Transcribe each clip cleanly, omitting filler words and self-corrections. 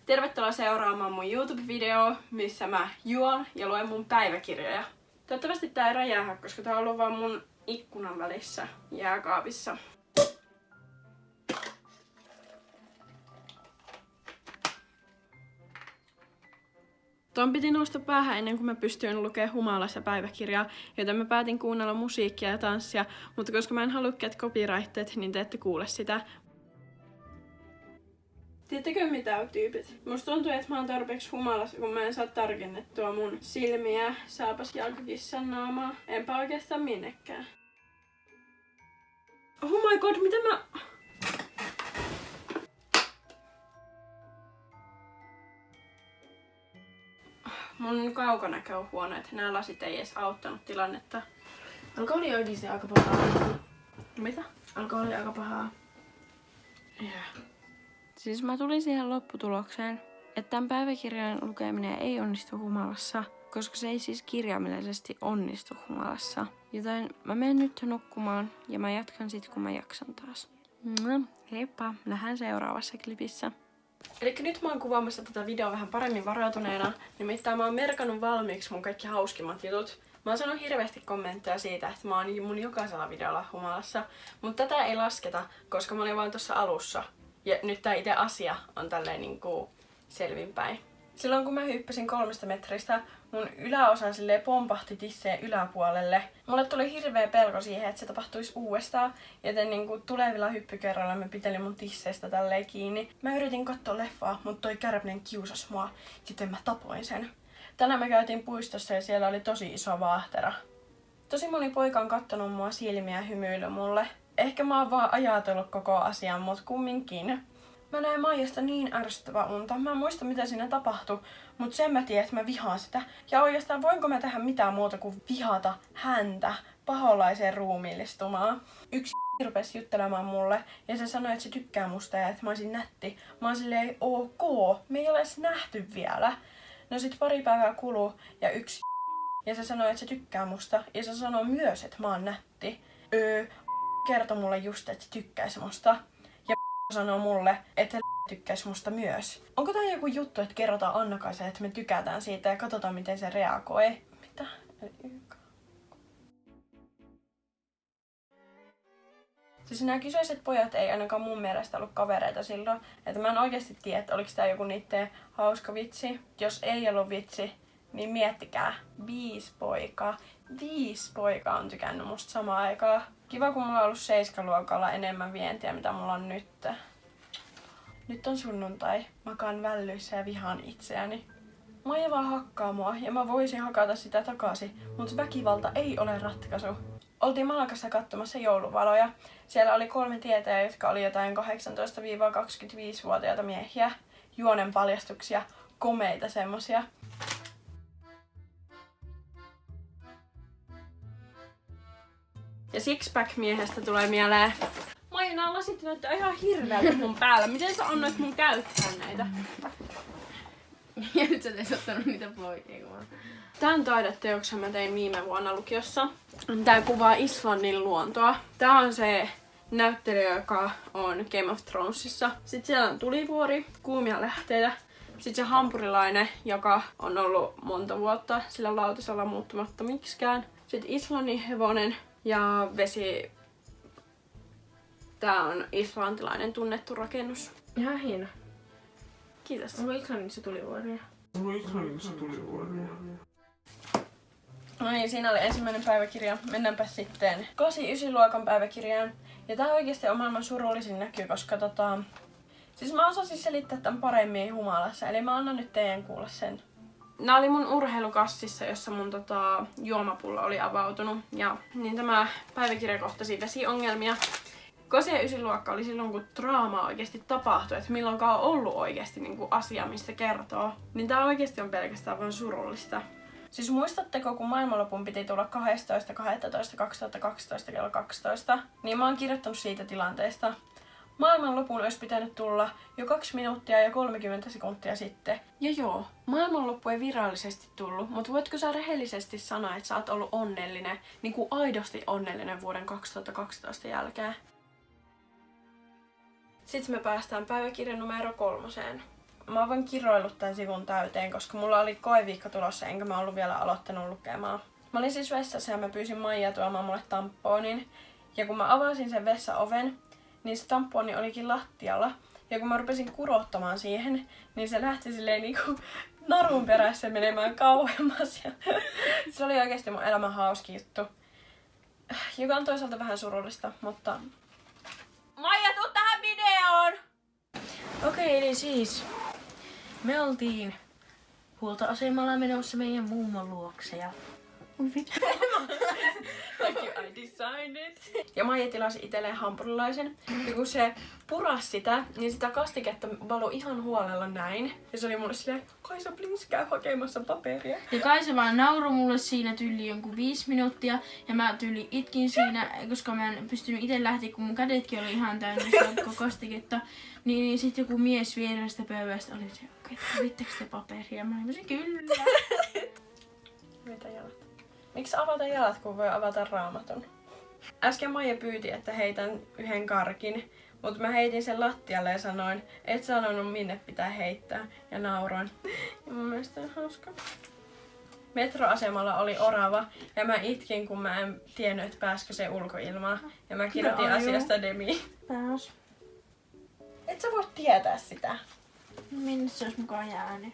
Tervetuloa seuraamaan mun YouTube-videoa, missä mä juon ja luen mun päiväkirjoja. Toivottavasti tää ei räjähä, koska tää on ollut vaan mun ikkunan välissä jääkaapissa. Ton piti nousta päähän ennen kuin mä pystyin lukemaan humalassa päiväkirjaa, joten mä päätin kuunnella musiikkia ja tanssia, mutta koska mä en halua get copyrighted, niin te ette kuule sitä. Tiedättekö mitä tyypit? Musta tuntuu, että mä oon tarpeeksi humalassa, kun mä en saa tarkennettua mun silmiä, saapas jalkakissan naamaa. Enpä oikeastaan minnekään. Oh my god, mitä mä... Mun kaukonäkö on huono, että nämä lasit ei edes auttanut tilannetta. Alkoholi oikeesti aika pahaa. Mitä? Alkoholi aika pahaa. Yeah. Siis mä tulin siihen lopputulokseen, että tämän päiväkirjan lukeminen ei onnistu humalassa, koska se ei siis kirjaimellisesti onnistu humalassa. Joten mä menen nyt nukkumaan ja mä jatkan sit kun mä jaksan taas. Heippa, nähdään seuraavassa klipissä. Eli nyt mä oon kuvaamassa tätä videoa vähän paremmin varautuneena, nimittäin mä oon merkannut valmiiksi mun kaikki hauskimmat jutut. Mä oon saanut hirveästi kommentteja siitä, että mä oon mun jokaisella videolla humalassa, mutta tätä ei lasketa, koska mä olin vaan tuossa alussa. Ja nyt tää itse asia on tälleen niinku selvinpäin. Silloin kun mä hyppäsin 3 metristä, mun yläosa silleen pompahti tisseen yläpuolelle. Mulle tuli hirveä pelko siihen, että se tapahtuisi uudestaan, joten niinku tulevilla hyppykerralla mä pitelin mun tisseistä tälleen kiinni. Mä yritin katsoa leffaa, mutta toi kärpinen kiusasi mua, sitten mä tapoin sen. Tänään me käytiin puistossa ja siellä oli tosi iso vaahtera. Tosi moni poika on kattonut mua silmiä ja hymyillyt mulle. Ehkä mä oon vaan ajatellut koko asian, mut kumminkin. Mä näin Maijasta niin ärsyttävää unta. Mä en muista mitä siinä tapahtui, mut sen mä tiedän, että mä vihaan sitä. Ja oikeastaan voinko mä tehdä mitään muuta kuin vihata häntä paholaiseen ruumiillistumaan. Yksi rupesi juttelemaan mulle ja se sanoi, että se tykkää musta ja että mä olisin nätti. Mä oon silleen, ok, me ei ole edes nähty vielä. No sit pari päivää kuluu ja yksi ja se sanoi, että se tykkää musta ja se sanoi myös, että mä oon nätti. Kertoi mulle just, että se tykkäisi musta. Ja sanoo mulle, että se tykkäisi musta myös. Onko tää joku juttu, että kerrotaan Annakaiselle, että me tykätään siitä ja katsotaan miten se reagoi? Mitä? Siis nämä kyseiset pojat ei ainakaan mun mielestä ollut kavereita silloin. Että mä en oikeasti tiedä, että oliko tää joku niitten hauska vitsi. Jos ei ollut vitsi, niin miettikää. 5 poikaa. 5 poikaa on tykännyt musta samaan aikaan. Kiva, kun mulla on ollut 7-luokalla enemmän vientiä, mitä mulla on nyt. Nyt on sunnuntai. Makaan vällyissä ja vihaan itseäni. Maija vaan hakkaa mua ja mä voisin hakata sitä takaisin, mutta väkivalta ei ole ratkaisu. Oltiin Malakassa katsomassa jouluvaloja. Siellä oli 3 tietäjää, jotka oli jotain 18-25-vuotiaita miehiä. Juonen paljastuksia, komeita semmosia. Ja Sixpack-miehestä tulee mieleen. Maija, nää lasit näyttää ihan hirveältä mun päällä. Miten sä annoit mun käyttää näitä? Ja nyt sä et ottanut niitä poikia. Tän taideteoksen mä tein viime vuonna lukiossa. Tää kuvaa Islannin luontoa. Tää on se näyttelijä, joka on Game of Thronesissa. Sitten siellä on tulivuori, kuumia lähteitä. Sitten se hampurilainen, joka on ollut monta vuotta sillä lautasella muuttumatta miksikään. Sitten Islannin hevonen ja vesi. Tää on islantilainen tunnettu rakennus. Ihan hieno. Kiitos. Onko Islannissa tulivuoria? No niin, siinä oli ensimmäinen päiväkirja. Mennäänpä sitten 8-9-luokan päiväkirjaan. Ja tää oikeesti on maailman surullisin näky, koska siis mä osasin selittää tän paremmin humalassa, eli mä annan nyt teidän kuulla sen. Nää oli mun urheilukassissa, jossa mun juomapullo oli avautunut. Ja niin tämä päiväkirja kohtasi vesiongelmia. 8-9-luokka oli silloin, kun draama oikeesti tapahtui, että milloinkaan on ollut oikeesti niinku asia, mistä kertoo. Niin tää oikeesti on pelkästään vaan surullista. Siis muistatteko, kun maailmanlopun piti tulla 12.12.2012 kello 12, niin mä oon kirjoittanut siitä tilanteesta. Maailmanlopun olisi pitänyt tulla jo 2 minuuttia ja 30 sekuntia sitten. Ja joo, maailmanloppu ei virallisesti tullut, mutta voitko sä rehellisesti sanoa, että sä oot ollut onnellinen, niin kuin aidosti onnellinen vuoden 2012 jälkeen? Sitten me päästään päiväkirjan numero 3. mä oon vaan kiroillut tän sivun täyteen, koska mulla oli koeviikko tulossa, enkä mä ollut vielä aloittanut lukemaan. Mä olin siis vessassa ja mä pyysin Maijaa tuomaan mulle tampoonin. Ja kun mä avasin sen vessaoven, niin se tampooni olikin lattialla. Ja kun mä rupesin kurottamaan siihen, niin se lähti silleen niinku narun perässä menemään kauemmas. Ja se oli oikeesti mun elämän hauski juttu. Joka on toisaalta vähän surullista, mutta... Maija, tuu tähän videoon! Okei, eli siis me oltiin huoltoasemalla menossa meidän mummon luokse ja... Thank you, I designed it. Ja Maija tilasi itselleen hampurilaisen. Ja kun se purasi sitä, niin sitä kastiketta valui ihan huolella näin. Ja se oli mulle silleen, Kaisa, please, käy hakemassa paperia. Ja Kaisa vaan nauroi mulle siinä tyyli jonkun 5 minuuttia. Ja mä tyyli itkin siinä, koska mä en pystynyt itse lähteä, kun mun kädetkin oli ihan täynnä sitä kastiketta. Niin sitten joku mies vierestä pöydästä oli se, okei, tarvittekö te paperia? Mä olin kyllä. Mitä jalat? Miksi avata jalat, kun voi avata raamatun? Äsken Maija pyyti, että heitän yhden karkin, mutta mä heitin sen lattialle ja sanoin, et sanonut minne pitää heittää, ja nauroin. Ja mun mielestä on hauska. Metroasemalla oli orava, ja mä itkin, kun mä en tiennyt, että pääskö se ulkoilmaan. Ja mä kirjoitin asiasta Demiin. Pääs. Et sä voi tietää sitä. Minne se olisi mukaan jäänyt?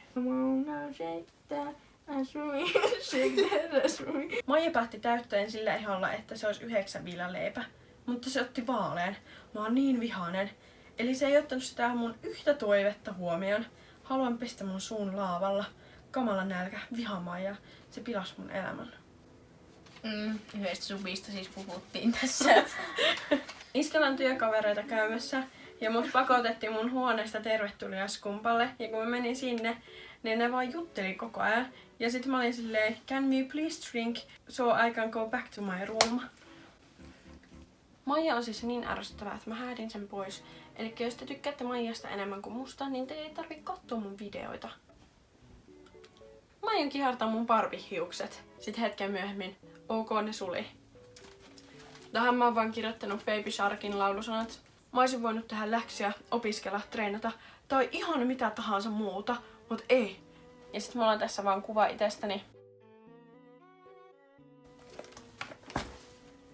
Maija päätti täyttöön sillä iholla, että se olisi 9 viilaleipä, mutta se otti vaalean. Mä oon niin vihainen. Eli se ei ottanut sitä mun yhtä toivetta huomioon. Haluan pestä mun suun laavalla. Kamala nälkä, viha Maija. Se pilasi mun elämän. Yhdestä subista siis puhuttiin tässä. Iskellä on työkavereita käymässä ja mut pakotettiin mun huoneesta tervetuliaiskumpalle. Ja kun mä menin sinne, niin ne vaan jutteli koko ajan. Ja sit mä olin silleen, can we please drink so I can go back to my room. Maija on siis niin ärsyttävää, että mä häädin sen pois. Eli jos te tykkäätte Maijasta enemmän kuin musta, niin te ei tarvitse katsoa mun videoita. Maijan kihartaa mun Barbie-hiukset. Sitten hetken myöhemmin, ok ne suli. Tähän mä oon vaan kirjoittanut Baby Sharkin laulusanat. Mä oisin voinut tehdä läksyä, opiskella, treenata tai ihan mitä tahansa muuta, mut ei. Ja sit mulla on tässä vaan kuva itsestäni.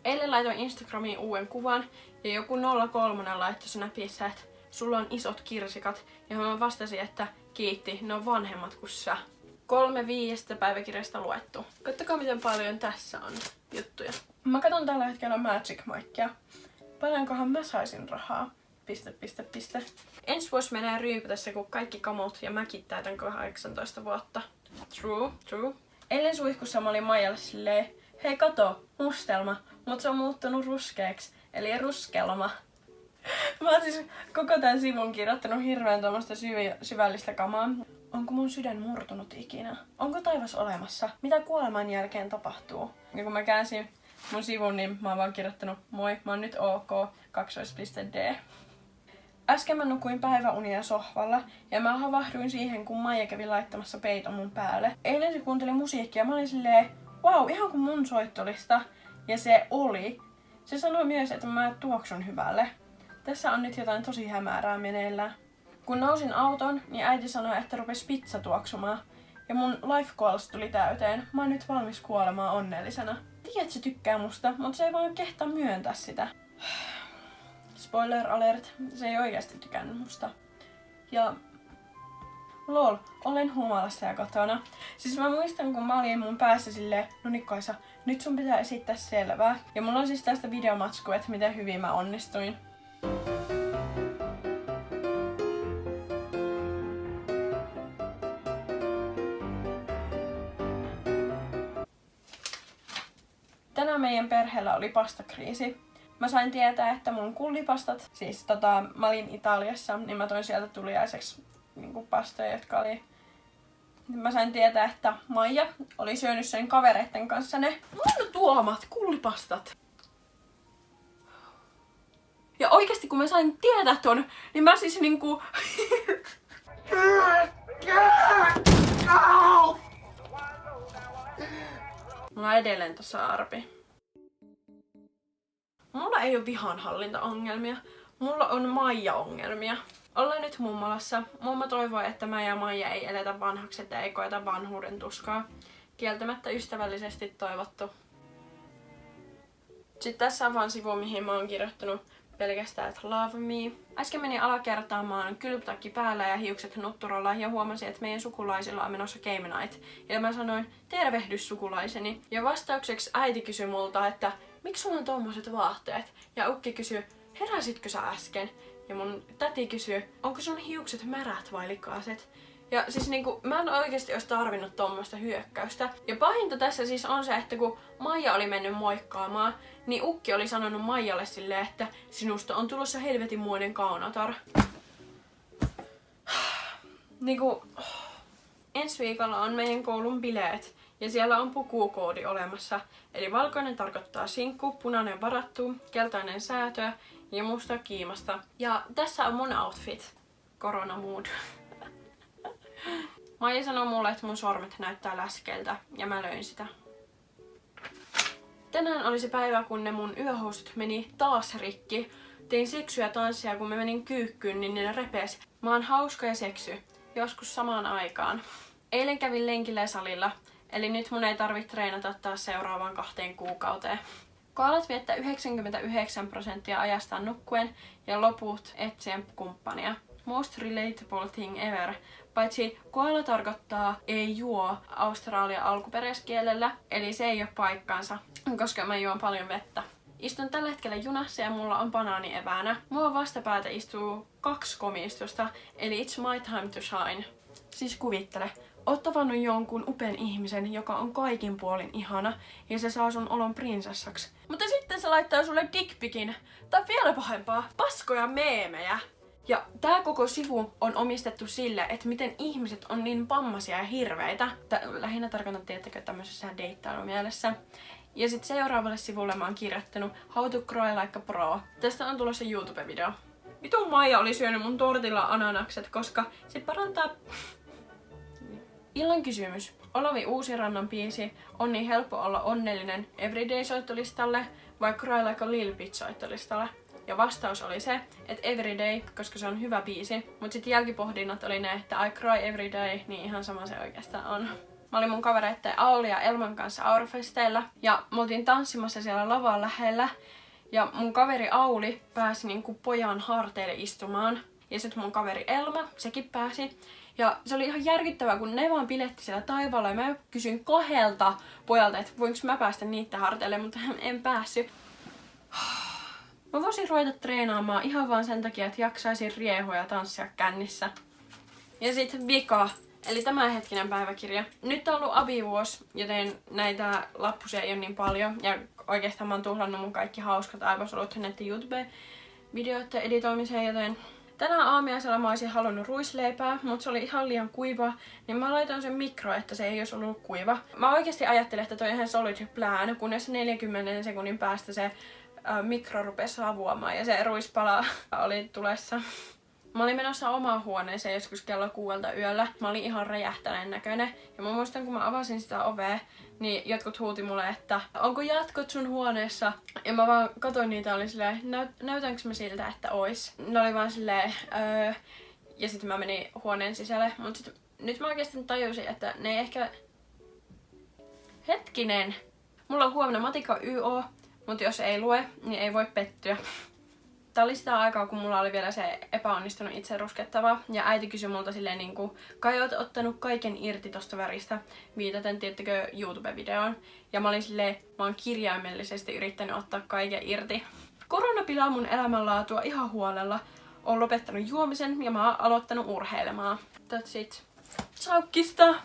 Eilen laitoin Instagramiin uuden kuvan ja joku 03 laittoi Snapissa, että sulla on isot kirsikat. Ja mä vastasin, että kiitti, ne on vanhemmat kuin sä. 3 5 päiväkirjasta luettu. Katsokaa miten paljon tässä on juttuja. Mä katon tällä hetkellä Magic Mikea. Paljonkohan mä saisin rahaa? ... Ensi vuosi menee ryypätässä, kun kaikki kamut ja mäkin täytän 18 vuotta. True. Eilen suihkussa mä olin Maijalle silleen, hei kato, mustelma, mut se on muuttunut ruskeaksi, eli ruskelma. Mä oon siis koko tän sivun kirjoittanut hirveän tuommoista syvällistä kamaa. Onko mun sydän murtunut ikinä? Onko taivas olemassa? Mitä kuoleman jälkeen tapahtuu? Ja kun mä käänsin mun sivun, niin mä oon vaan kirjoittanut moi, mä oon nyt ok, ..d. Äsken mä nukuin päiväunia sohvalla ja mä havahduin siihen, kun Maija kävi laittamassa peiton mun päälle. Eilen se kuunteli musiikkia ja mä olin silleen, wow, ihan kuin mun soittolista. Ja se oli. Se sanoi myös, että mä tuoksun hyvälle. Tässä on nyt jotain tosi hämärää meneillään. Kun nousin autoon, niin äiti sanoi, että rupesi pizza tuoksumaan. Ja mun life goals tuli täyteen. Mä oon nyt valmis kuolemaan onnellisena. Tiedät, se tykkää musta, mutta se ei vaan kehtaa myöntää sitä. Spoiler alert, se ei oikeasti tykännyt musta. Ja lol, olen humalassa ja kotona. Siis mä muistan, kun mä olin mun päässä silleen, no niin Kaisa, nyt sun pitää esittää selvää. Ja mulla on siis tästä videomatsku, että miten hyvin mä onnistuin. Tänään meidän perheellä oli pastakriisi. Mä sain tietää, että mun kullipastat, siis mä olin Italiassa, niin mä toin sieltä tuliaiseksi niinku pastoja, jotka oli... Mä sain tietää, että Maija oli syönyt sen kavereitten kanssa ne mun tuomat kullipastat. Ja oikeesti kun mä sain tietää ton, niin mä siis niinku... Mulla on edelleen tossa arpi. Mulla ei oo vihanhallintaongelmia. Mulla on Maija-ongelmia. Ollaan nyt mummolassa. Mummo toivoo, että mä ja Maija ei eletä vanhaksi, että ei koeta vanhuuden tuskaa. Kieltämättä ystävällisesti toivottu. Sitten tässä on vaan sivu, mihin mä oon kirjoittanut pelkästään, että love me. Äsken menin alakertaamaan kylpytakki päällä ja hiukset nutturolla ja huomasin, että meidän sukulaisilla on menossa game night. Ja mä sanoin, tervehdys sukulaiseni. Ja vastaukseksi äiti kysyi multa, että miksi sulla on tommoset vaatteet? Ja ukki kysyi, heräsitkö sä äsken? Ja mun täti kysyi, onko sun hiukset märät vai likaiset? Ja siis niinku, mä en oikeesti olisi tarvinnut tommoista hyökkäystä. Ja pahinta tässä siis on se, että kun Maija oli mennyt moikkaamaan, niin ukki oli sanonut Maijalle silleen, että sinusta on tulossa helvetinmoinen kaunotar. Niinku, ensi viikolla on meidän koulun bileet. Ja siellä on pukukoodi olemassa. Eli valkoinen tarkoittaa sinkku, punainen varattu, keltainen säätö ja musta kiimasta. Ja tässä on mun outfit. Corona mood. Maija sanoi mulle, että mun sormet näyttää läskeiltä ja mä löin sitä. Tänään oli se päivä, kun ne mun yöhousut meni taas rikki. Tein seksyä tanssia, kun mä menin kyykkyyn, niin ne repes. Mä oon hauska ja seksy. Joskus samaan aikaan. Eilen kävin lenkillä salilla, eli nyt mun ei tarvitse treenata taas seuraavaan 2 kuukauteen. Koalat viettää 99% ajastaan nukkuen ja loput etsien kumppania. Most relatable thing ever. Paitsi koala tarkoittaa ei juo Australian alkuperäiskielellä, eli se ei ole paikkaansa, koska mä juon paljon vettä. Istun tällä hetkellä junassa ja mulla on banaani eväänä. Mua vastapäätä istuu 2 komistusta, eli it's my time to shine. Siis kuvittele, oot tavannut jonkun upean ihmisen, joka on kaikin puolin ihana, ja se saa sun olon prinsessaksi. Mutta sitten se laittaa sulle dickpikin, tai vielä pahempaa, paskoja meemejä. Ja tää koko sivu on omistettu sille, että miten ihmiset on niin vammaisia ja hirveitä. Lähinnä tarkoitan, tiettäkö, tämmöisessä deittailumielessä. Ja sit seuraavalle sivulle mä oon kirjoittanut How to cry like a pro. Tästä on tulossa YouTube-video. Vitun Maija oli syönyt mun tortilla ananakset, koska se parantaa... Illan kysymys. Olavi Uusirannan biisi On niin helppo olla onnellinen Everyday-soittolistalle vai Cry like a Lil Bitch-soittolistalle? Ja vastaus oli se, että Everyday, koska se on hyvä biisi. Mut sit jälkipohdinnat oli ne, että I cry everyday, niin ihan sama se oikeastaan on. Mä olin mun kavereitten Auli ja Elman kanssa Aurofesteillä ja me oltiin tanssimassa siellä lavan lähellä. Ja mun kaveri Auli pääsi niinku pojan harteille istumaan. Ja sit mun kaveri Elma, sekin pääsi. Ja se oli ihan järkyttävää, kun ne vaan piletti siellä taivaalla ja mä kysyin 2 pojalta, että voinko mä päästä niitä harteille, mutta en päässyt. Mä voisin ruveta treenaamaan ihan vaan sen takia, että jaksaisin riehua ja tanssia kännissä. Ja sit vika, eli tämänhetkinen päiväkirja. Nyt on ollut abivuosi, joten näitä lappusia ei ole niin paljon. Ja oikeastaan mä oon tuhlannut mun kaikki hauskat aivosolut näiden YouTube-videoiden editoimiseen, joten... Tänään aamiaisella mä olisin halunnut ruisleipää, mutta se oli ihan liian kuiva, niin mä laitoin sen mikroon, että se ei olisi ollut kuiva. Mä oikeasti ajattelin, että toi on ihan solid plan, kunnes 40 sekunnin päästä se mikro rupesi savuamaan ja se ruispala oli tulessa. Mä olin menossa omaan huoneeseen joskus kello 6 yöllä. Mä olin ihan räjähtäneen näköinen. Ja mä muistan, kun mä avasin sitä ovea, niin jotkut huuti mulle, että onko jatkot sun huoneessa? Ja mä vaan katsoin niitä ja olin silleen, näytänkö mä siltä, että ois? Ne oli vaan silleen, ja sitten mä menin huoneen sisälle. Mut sit, nyt mä oikeesti tajusin, että ne ei ehkä... Hetkinen! Mulla on huomenna matikka YO, mutta jos ei lue, niin ei voi pettyä. Tää oli sitä aikaa, kun mulla oli vielä se epäonnistunut itse ruskettava. Ja äiti kysyi multa silleen niinku, kai oot ottanut kaiken irti tosta väristä, viitaten tiettäkö YouTube-videoon. Ja mä olin silleen, mä oon kirjaimellisesti yrittänyt ottaa kaiken irti. Korona pilaa mun elämänlaatua ihan huolella. Oon lopettanut juomisen ja mä oon aloittanut urheilemaan. That's it. Tsaukkista!